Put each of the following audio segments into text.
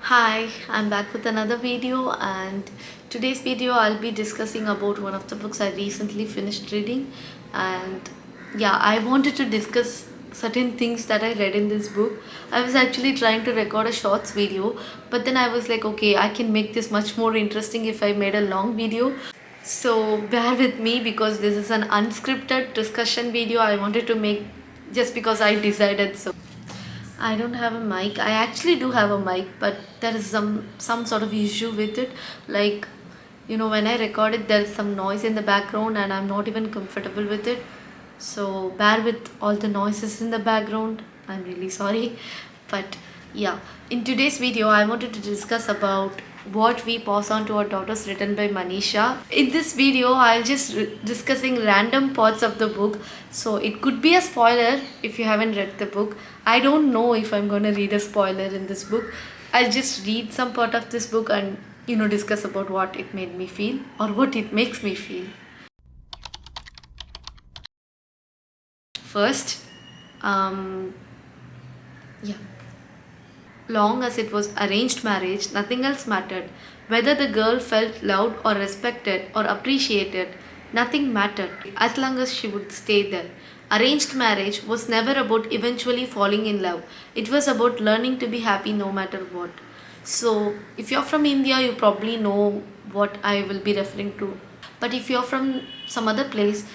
Hi, I'm back with another video, and today's video I'll be discussing about one of the books I recently finished reading. And yeah, I wanted to discuss certain things that I read in this book. I was actually trying to record a shorts video, but then I was like, okay, I can make this much more interesting if I made a long video. So bear with me because this is an unscripted discussion video I wanted to make just because I decided so. I don't have a mic. I actually do have a mic, but there is some sort of issue with it. Like, when I record it, there's some noise in the background, and I'm not even comfortable with it. So bear with all the noises in the background. I'm really sorry, but yeah. In today's video, I wanted to discuss about what we pass on to our daughters, written by Manisha. In this video, I'll just discussing random parts of the book, so it could be a spoiler if you haven't read the book. I don't know if I'm going to read a spoiler in this book. I'll just read some part of this book and discuss about what it made me feel or what it makes me feel. First, um, yeah. Long as it was arranged marriage, nothing else mattered. Whether the girl felt loved or respected or appreciated, nothing mattered as long as she would stay there. Arranged marriage was never about eventually falling in love. It was about learning to be happy no matter what. So, if you're from India, you probably know what I will be referring to. But if you're from some other place,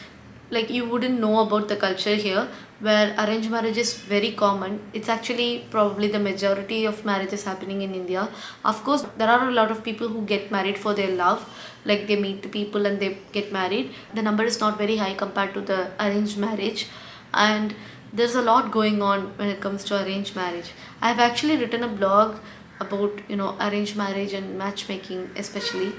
like you wouldn't know about the culture here, where arranged marriage is very common. It's actually probably the majority of marriages happening in India. Of course, there are a lot of people who get married for their love, like they meet the people and they get married. The number is not very high compared to the arranged marriage, and there's a lot going on when it comes to arranged marriage. I've actually written a blog about arranged marriage and matchmaking especially,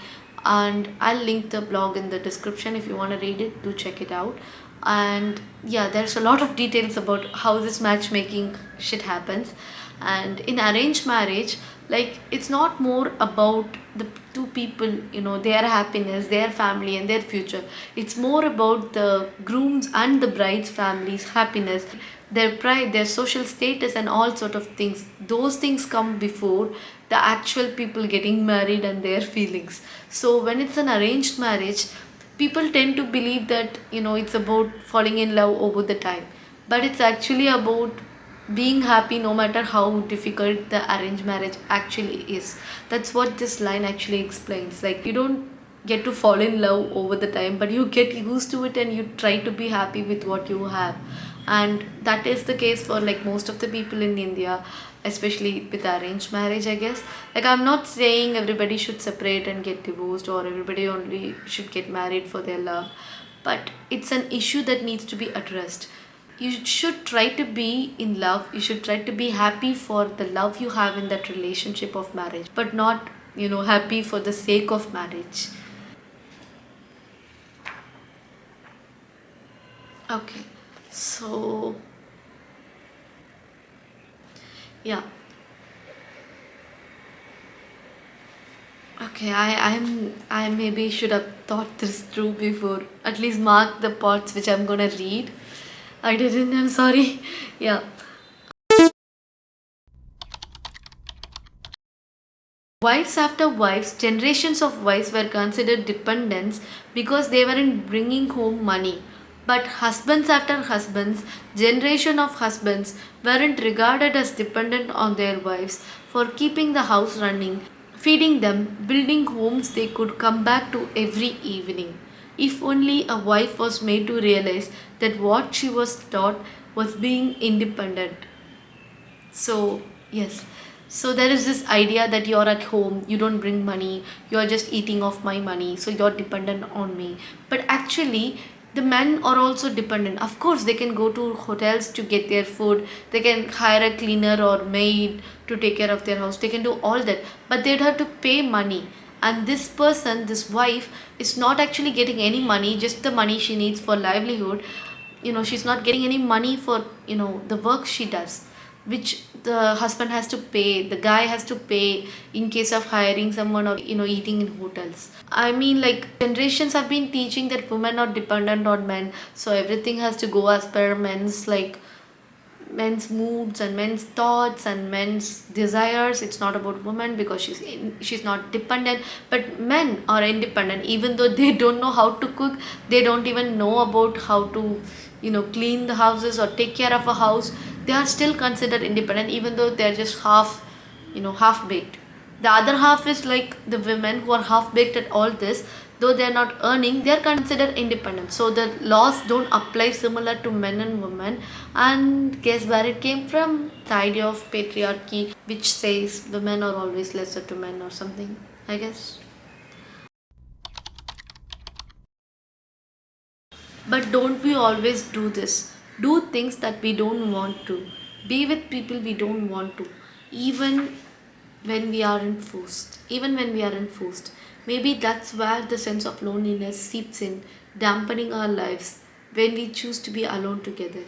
and I'll link the blog in the description. If you want to read it, do check it out. And yeah, there's a lot of details about how this matchmaking shit happens. And in arranged marriage, like, it's not more about the two people, their happiness, their family and their future. It's more about the groom's and the bride's family's happiness, their pride, their social status and all sort of things. Those things come before the actual people getting married and their feelings. So when it's an arranged marriage, people tend to believe that it's about falling in love over the time, but it's actually about being happy no matter how difficult the arranged marriage actually is. That's what this line actually explains. Like, you don't get to fall in love over the time, but you get used to it and you try to be happy with what you have. And that is the case for like most of the people in India, especially with arranged marriage, I guess. Like, I'm not saying everybody should separate and get divorced or everybody only should get married for their love, but it's an issue that needs to be addressed. You should try to be in love, you should try to be happy for the love you have in that relationship of marriage, but not happy for the sake of marriage. Okay, so yeah. Okay, I maybe should have thought this through before. At least mark the parts which I'm gonna read. I didn't, I'm sorry. Yeah. Wives after wives, generations of wives were considered dependents because they weren't bringing home money. But husbands after husbands, generation of husbands weren't regarded as dependent on their wives for keeping the house running, feeding them, building homes they could come back to every evening. If only a wife was made to realize that what she was taught was being independent. So, yes. So, there is this idea that you're at home, you don't bring money, you're just eating off my money, so you're dependent on me. But actually, the men are also dependent. Of course, they can go to hotels to get their food, they can hire a cleaner or maid to take care of their house, they can do all that, but they'd have to pay money. And this person, this wife, is not actually getting any money, just the money she needs for livelihood. She's not getting any money for the work she does, which the husband has to pay, the guy has to pay in case of hiring someone or eating in hotels. I mean, like, generations have been teaching that women are dependent on men, so everything has to go as per men's like men's moods and men's thoughts and men's desires. It's not about women because she's not dependent, but men are independent even though they don't know how to cook. They don't even know about how to clean the houses or take care of a house. They are still considered independent even though they're just half baked. The other half is like the women who are half baked at all this. Though they are not earning, they are considered independent. So the laws don't apply similar to men and women. And guess where it came from? The idea of patriarchy, which says women are always lesser to men or something, I guess. But don't we always do this? Do things that we don't want to. Be with people we don't want to. Even when we are enforced. Even when we are enforced. Maybe that's where the sense of loneliness seeps in, dampening our lives when we choose to be alone together.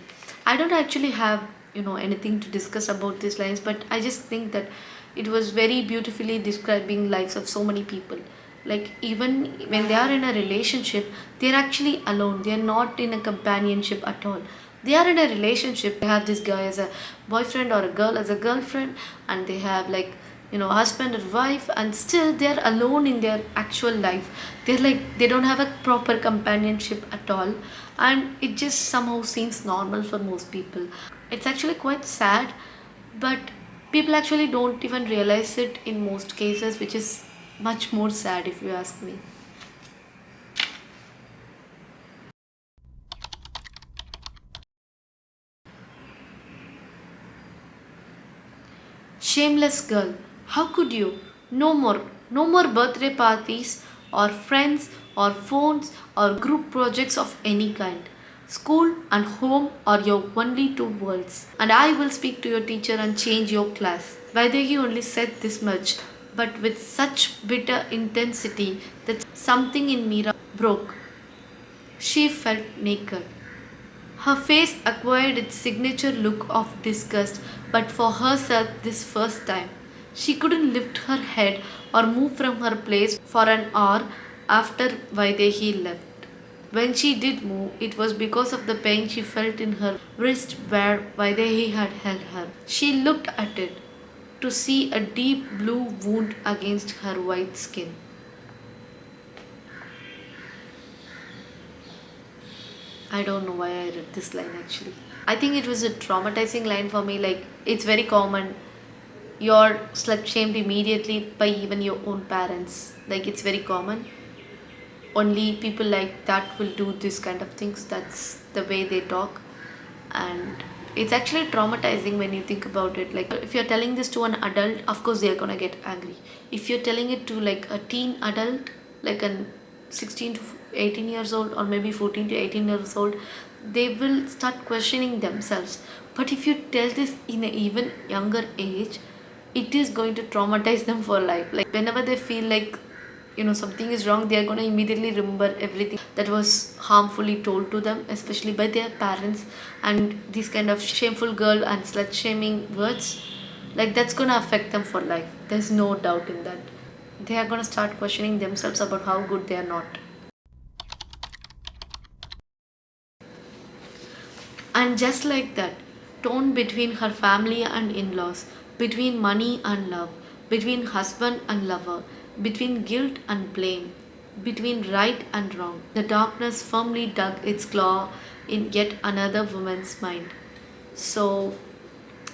I don't actually have, anything to discuss about these lines, but I just think that it was very beautifully describing lives of so many people. Like even when they are in a relationship, they're actually alone. They're not in a companionship at all. They are in a relationship. They have this guy as a boyfriend or a girl as a girlfriend, and they have like husband and wife, and still they're alone in their actual life. They're like they don't have a proper companionship at all, and it just somehow seems normal for most people. It's actually quite sad, but people actually don't even realize it in most cases, which is much more sad if you ask me. Shameless girl, how could you? No more. No more birthday parties or friends or phones or group projects of any kind. School and home are your only two worlds. And I will speak to your teacher and change your class. Vaidehi only said this much, but with such bitter intensity that something in Meera broke. She felt naked. Her face acquired its signature look of disgust, but for herself this first time. She couldn't lift her head or move from her place for an hour after Vaidehi left. When she did move, it was because of the pain she felt in her wrist where Vaidehi had held her. She looked at it to see a deep blue wound against her white skin. I don't know why I read this line actually. I think it was a traumatizing line for me. Like, it's very common. You're slut shamed immediately by even your own parents. Like, it's very common. Only people like that will do this kind of things. That's the way they talk. And it's actually traumatizing when you think about it. Like, if you're telling this to an adult, of course they're gonna get angry. If you're telling it to like a teen adult, like an 16 to 18 years old, or maybe 14 to 18 years old, they will start questioning themselves. But if you tell this in an even younger age, it is going to traumatize them for life. Like whenever they feel like something is wrong, they are going to immediately remember everything that was harmfully told to them, especially by their parents. And these kind of shameful girl and slut shaming words, like that's going to affect them for life. There's no doubt in that. They are going to start questioning themselves about how good they are not. And just like that, tone between her family and in-laws, between money and love, between husband and lover, between guilt and blame, between right and wrong, the darkness firmly dug its claw in yet another woman's mind. So,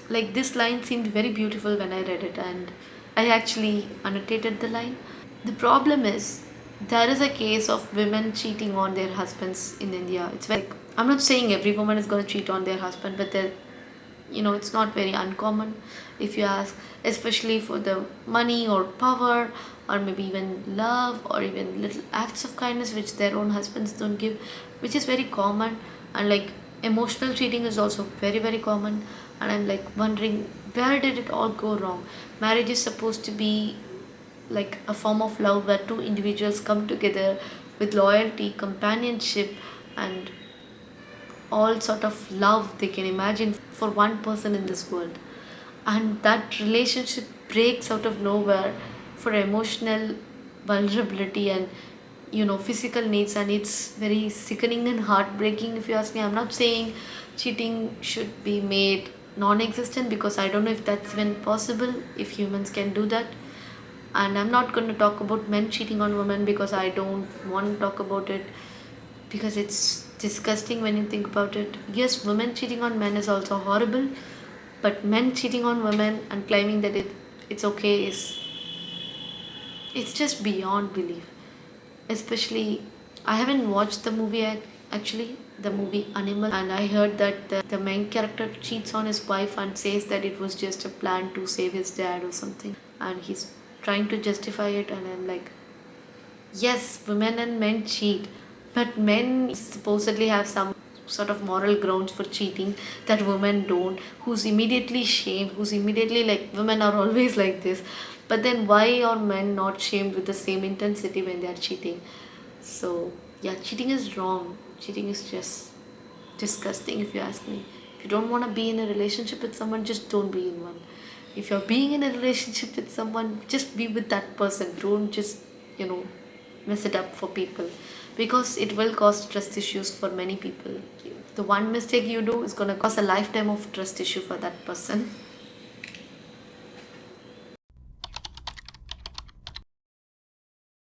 like, this line seemed very beautiful when I read it, and I actually annotated the line. The problem is, there is a case of women cheating on their husbands in India. It's very, I'm not saying every woman is going to cheat on their husband, but it's not very uncommon if you ask, especially for the money or power or maybe even love or even little acts of kindness which their own husbands don't give, which is very common. And like emotional cheating is also very very common, and I'm like wondering, where did it all go wrong? Marriage is supposed to be like a form of love where two individuals come together with loyalty, companionship, and all sort of love they can imagine for one person in this world. And that relationship breaks out of nowhere for emotional vulnerability and physical needs, and it's very sickening and heartbreaking if you ask me. I'm not saying cheating should be made non-existent, because I don't know if that's even possible, if humans can do that. And I'm not going to talk about men cheating on women because I don't want to talk about it, because it's disgusting when you think about it. Yes, women cheating on men is also horrible, but men cheating on women and claiming that it's okay is, it's just beyond belief. Especially, I haven't watched the movie yet, actually, the movie Animal, and I heard that the main character cheats on his wife and says that it was just a plan to save his dad or something, and he's trying to justify it. And I'm like, yes, women and men cheat, but men supposedly have some sort of moral grounds for cheating that women don't, who's immediately shamed, who's immediately like, women are always like this. But then why are men not shamed with the same intensity when they are cheating? So, yeah, cheating is wrong. Cheating is just disgusting, if you ask me. If you don't want to be in a relationship with someone, just don't be in one. If you're being in a relationship with someone, just be with that person. Don't just, you know, mess it up for people, because it will cause trust issues for many people. The one mistake you do is going to cause a lifetime of trust issue for that person.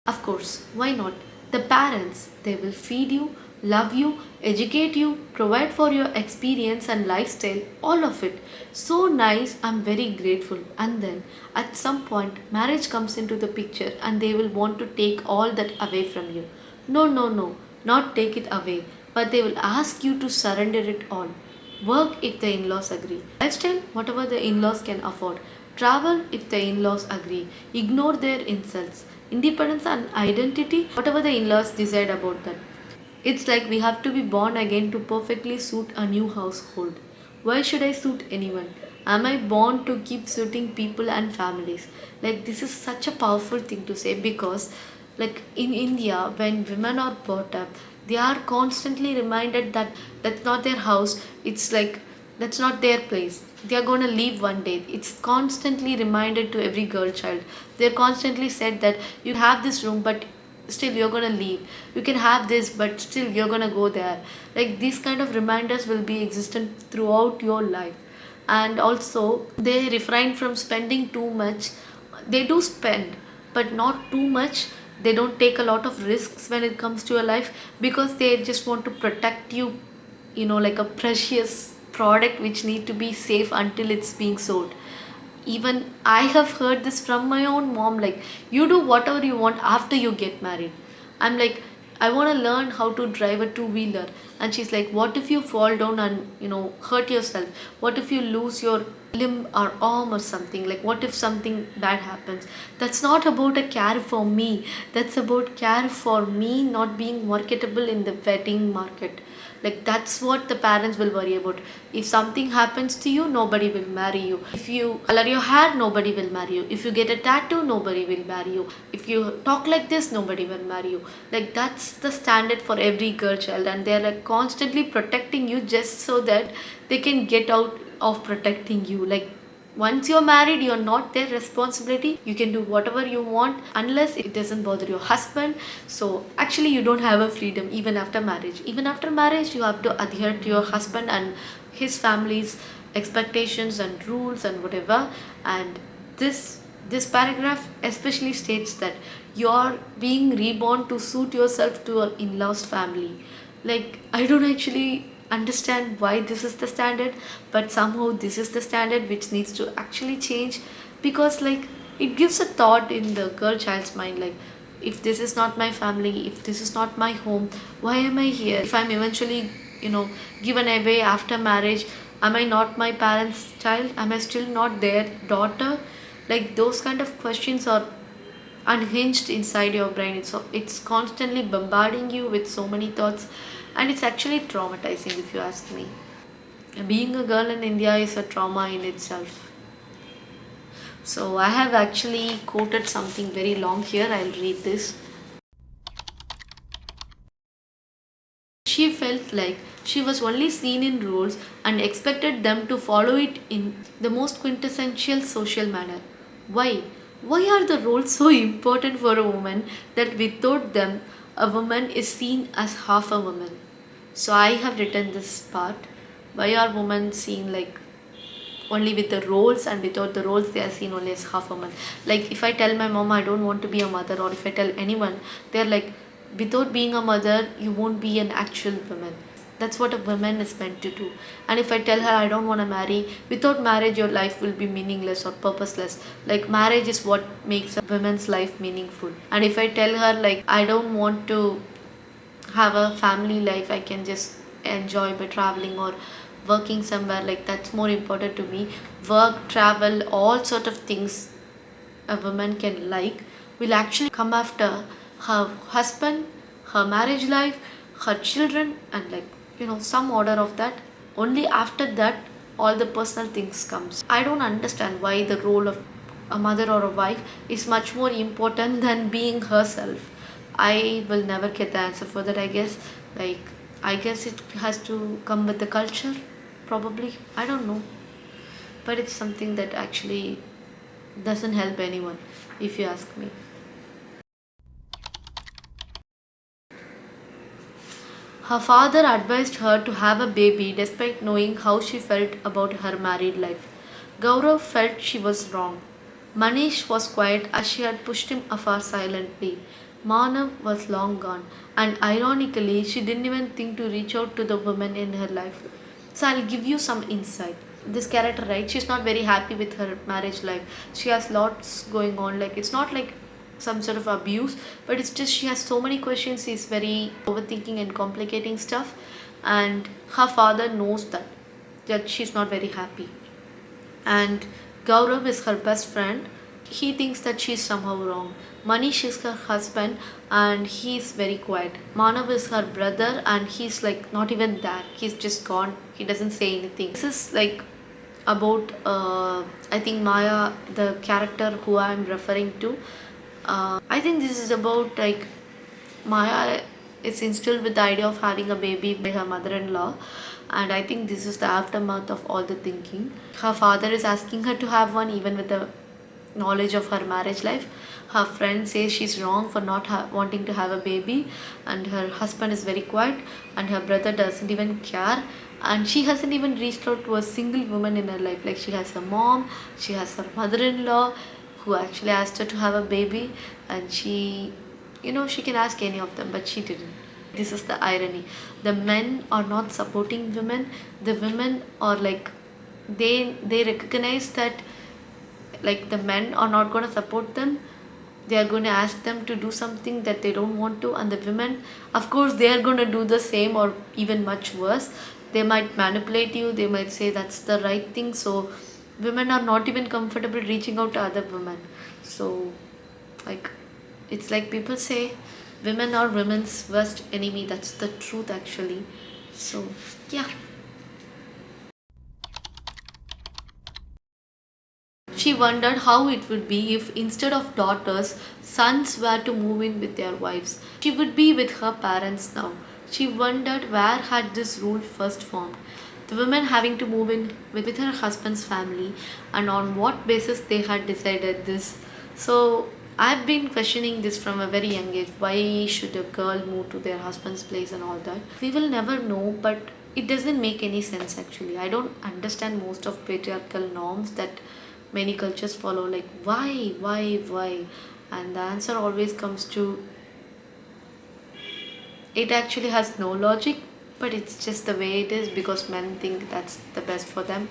Of course, why not? The parents, they will feed you, love you, educate you, provide for your experience and lifestyle, all of it. So nice, I'm very grateful. And then at some point, marriage comes into the picture and they will want to take all that away from you. No, no, no, not take it away, but they will ask you to surrender it all. Work if the in laws agree. Lifestyle, whatever the in laws can afford. Travel if the in laws agree. Ignore their insults. Independence and identity, whatever the in laws decide about that. It's like we have to be born again to perfectly suit a new household. Why should I suit anyone? Am I born to keep suiting people and families? Like, this is such a powerful thing to say, because, like, in India, when women are brought up, they are constantly reminded that that's not their house. It's like, that's not their place. They are going to leave one day. It's constantly reminded to every girl child. They're constantly said that you have this room, but still you're going to leave. You can have this, but still you're going to go there. Like, these kind of reminders will be existent throughout your life. And also, they refrain from spending too much. They do spend, but not too much. They don't take a lot of risks when it comes to your life, because they just want to protect you, like a precious product which need to be safe until it's being sold. Even I have heard this from my own mom, like, you do whatever you want after you get married. I'm like, I want to learn how to drive a two wheeler, and she's like, what if you fall down and hurt yourself? What if you lose your limb or arm or something? Like, what if something bad happens? That's not about a care for me. That's about care for me not being marketable in the wedding market. Like, that's what the parents will worry about. If something happens to you, nobody will marry you. If you color your hair, nobody will marry you. If you get a tattoo, nobody will marry you. If you talk like this, nobody will marry you. Like, that's the standard for every girl child, and they're like constantly protecting you just so that they can get out of protecting you. Like, once you're married, you're not their responsibility. You can do whatever you want unless it doesn't bother your husband. So actually, you don't have a freedom even after marriage. Even after marriage, you have to adhere to your husband and his family's expectations and rules and whatever. And this paragraph especially states that you're being reborn to suit yourself to your in-laws family. Like, I don't actually understand why this is the standard, but somehow this is the standard which needs to actually change, because, like, it gives a thought in the girl child's mind, like, if this is not my family, if this is not my home, why am I here? If I'm eventually given away after marriage, am I not my parents' child? Am I still not their daughter? Like, those kind of questions are unhinged inside your brain. It's constantly bombarding you with so many thoughts, and it's actually traumatizing, if you ask me. Being a girl in India is a trauma in itself. So I have actually quoted something very long here. I'll read this. She felt like she was only seen in roles and expected them to follow it in the most quintessential social manner. Why? Why are the roles so important for a woman that without them a woman is seen as half a woman? So I have written this part. Why are women seen like only with the roles, and without the roles they are seen only as half a man. Like if I tell my mom I don't want to be a mother, or if I tell anyone, they're like, without being a mother you won't be an actual woman. That's what a woman is meant to do. And if I tell her I don't want to marry, without marriage your life will be meaningless or purposeless. Like marriage is what makes a woman's life meaningful. And if I tell her like I don't want to have a family life, I can just enjoy by traveling or working somewhere, like that's more important to me. Work, travel, all sort of things a woman can like will actually come after her husband, her marriage life, her children, and like some order of that. Only after that all the personal things comes. I don't understand why the role of a mother or a wife is much more important than being herself. I will never get the answer for that, I guess. Like I guess it has to come with the culture, probably. I don't know, but it's something that actually doesn't help anyone, if you ask me. Her father advised her to have a baby despite knowing how she felt about her married life. Gaurav felt she was wrong. Manish was quiet as she had pushed him afar silently. Manav was long gone, and ironically, she didn't even think to reach out to the woman in her life. So, I'll give you some insight. This character, right? She's not very happy with her marriage life. She has lots going on. Like, it's not like some sort of abuse, but it's just she has so many questions. She's very overthinking and complicating stuff, and her father knows that she's not very happy. And Gaurav is her best friend. He thinks that she's somehow wrong. Manish is her husband and he's very quiet. Manav is her brother and he's like not even there. He's just gone. He doesn't say anything. This is like about I think Maya, the character who I'm referring to. I think this is about like Maya is instilled with the idea of having a baby by her mother-in-law, and I think this is the aftermath of all the thinking. Her father is asking her to have one even with the knowledge of her marriage life. Her friend says she's wrong for not wanting to have a baby, and her husband is very quiet, and her brother doesn't even care, and she hasn't even reached out to a single woman in her life. Like she has her mom, she has her mother-in-law who actually asked her to have a baby, and she can ask any of them, but she didn't. This is the irony. The men are not supporting women. The women are like they recognize that like the men are not going to support them. They are going to ask them to do something that they don't want to, and the women, of course, they are going to do the same or even much worse. They might manipulate you. They might say that's the right thing. So women are not even comfortable reaching out to other women. So like it's like people say women are women's worst enemy. That's the truth actually. So yeah. She wondered how it would be if instead of daughters, sons were to move in with their wives. She would be with her parents now. She wondered where had this rule first formed. The woman having to move in with her husband's family, and on what basis they had decided this. So I've been questioning this from a very young age. Why should a girl move to their husband's place and all that? We will never know, but it doesn't make any sense actually. I don't understand most of patriarchal norms that many cultures follow. Like why? And the answer always comes to it actually has no logic, but it's just the way it is because men think that's the best for them,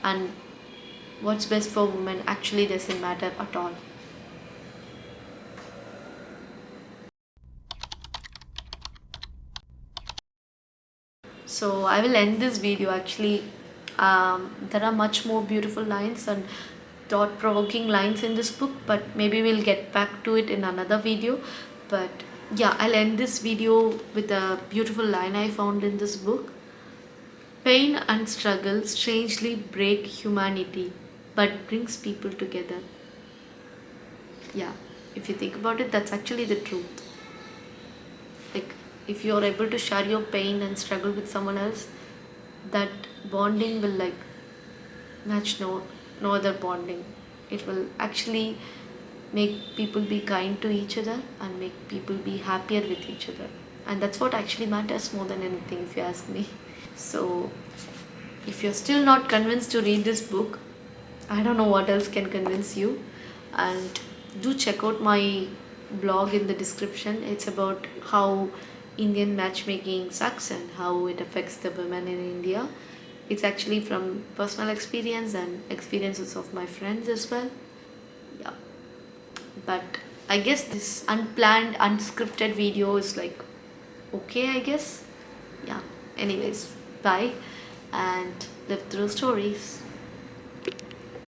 and what's best for women actually doesn't matter at all. So I will end this video actually. There are much more beautiful lines and thought provoking lines in this book, but maybe we'll get back to it in another video. But yeah, I'll end this video with a beautiful line I found in this book. Pain and struggle strangely break humanity but brings people together. Yeah, if you think about it, that's actually the truth. Like if you're able to share your pain and struggle with someone else, that bonding will like match no other bonding. It will actually make people be kind to each other and make people be happier with each other, and that's what actually matters more than anything, if you ask me. So if you're still not convinced to read this book, I don't know what else can convince you. And do check out my blog in the description. It's about how Indian matchmaking sucks and how it affects the women in India. It's actually from personal experience and experiences of my friends as well. Yeah. But I guess this unplanned, unscripted video is like okay, I guess. Yeah. Anyways, bye and live through stories.